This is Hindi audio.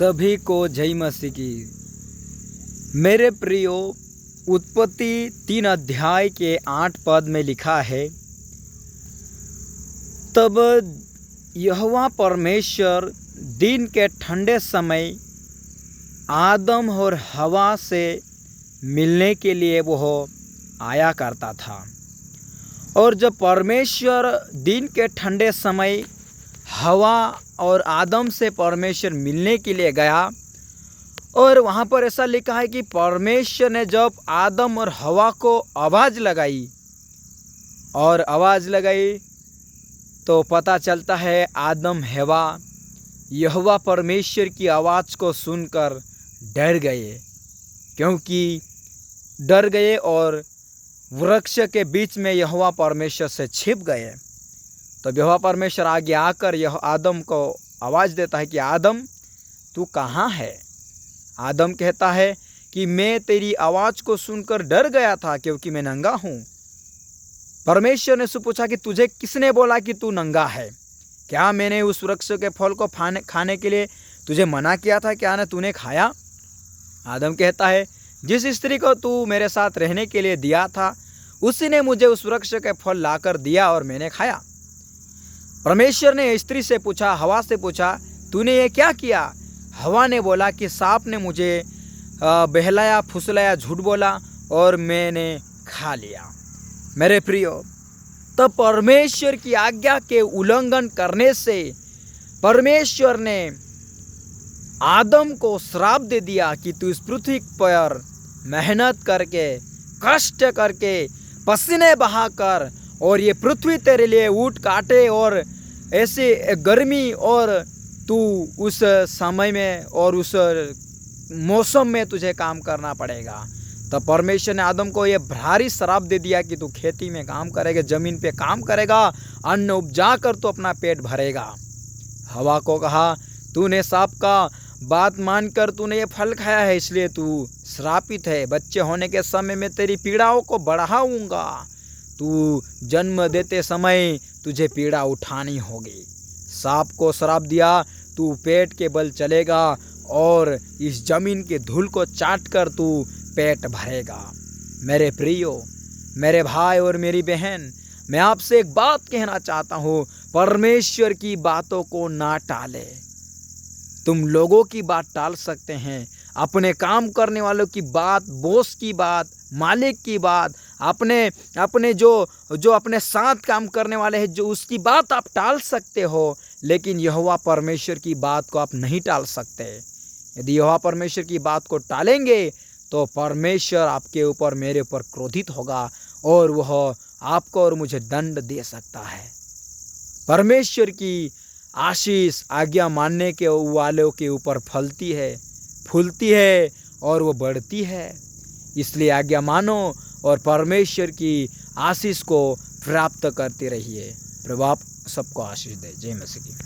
सभी को जय मसीह की। मेरे प्रियो, उत्पत्ति 3 अध्याय के 8 पद में लिखा है, तब यहोवा परमेश्वर दिन के ठंडे समय आदम और हवा से मिलने के लिए वह आया करता था। और जब परमेश्वर दिन के ठंडे समय हवा और आदम से परमेश्वर मिलने के लिए गया, और वहाँ पर ऐसा लिखा है कि परमेश्वर ने जब आदम और हवा को आवाज़ लगाई तो पता चलता है आदम हवा यहोवा परमेश्वर की आवाज़ को सुनकर डर गए और वृक्ष के बीच में यहोवा परमेश्वर से छिप गए। तो यहोवा परमेश्वर आगे आकर यह आदम को आवाज़ देता है कि आदम, तू कहाँ है? आदम कहता है कि मैं तेरी आवाज़ को सुनकर डर गया था क्योंकि मैं नंगा हूँ। परमेश्वर ने उससे पूछा कि तुझे किसने बोला कि तू नंगा है? क्या मैंने उस वृक्ष के फल को खाने के लिए तुझे मना किया था? क्या ना तूने खाया? आदम कहता है, जिस स्त्री को तू मेरे साथ रहने के लिए दिया था उसी ने मुझे उस वृक्ष के फल लाकर दिया और मैंने खाया। परमेश्वर ने स्त्री से पूछा, हवा से पूछा, तूने ये क्या किया? हवा ने बोला कि सांप ने मुझे बहलाया, फुसलाया, झूठ बोला और मैंने खा लिया। मेरे प्रियो, तब परमेश्वर की आज्ञा के उल्लंघन करने से परमेश्वर ने आदम को श्राप दे दिया कि तू इस पृथ्वी पर मेहनत करके, कष्ट करके, पसीने बहाकर, और ये पृथ्वी तेरे लिए ऊँट काटे और ऐसे गर्मी और तू उस समय में और उस मौसम में तुझे काम करना पड़ेगा। तब परमेश्वर ने आदम को ये भारी श्राप दे दिया कि तू खेती में काम करेगा, ज़मीन पे काम करेगा, अन्न उपजा कर तू अपना पेट भरेगा। हवा को कहा, तूने सांप का बात मानकर तूने ये फल खाया है, इसलिए तू श्रापित है। बच्चे होने के समय में तेरी पीड़ाओं को बढ़ाऊंगा। तू जन्म देते समय तुझे पीड़ा उठानी होगी। सांप को श्राप दिया, तू पेट के बल चलेगा और इस जमीन के धूल को चाट कर तू पेट भरेगा। मेरे प्रियो, मेरे भाई और मेरी बहन, मैं आपसे एक बात कहना चाहता हूँ, परमेश्वर की बातों को ना टाले। तुम लोगों की बात टाल सकते हैं, अपने काम करने वालों की बात, बॉस की बात, मालिक की बात, अपने जो अपने साथ काम करने वाले हैं जो उसकी बात आप टाल सकते हो, लेकिन यहोवा परमेश्वर की बात को आप नहीं टाल सकते। यदि यहोवा परमेश्वर की बात को टालेंगे तो परमेश्वर आपके ऊपर, मेरे ऊपर क्रोधित होगा और वह आपको और मुझे दंड दे सकता है। परमेश्वर की आशीष आज्ञा मानने के वालों के ऊपर फलती है, फूलती है और वो बढ़ती है। इसलिए आज्ञा मानो और परमेश्वर की आशीष को प्राप्त करते रहिए। प्रभु आप सबको आशीष दे। जय मसीह की।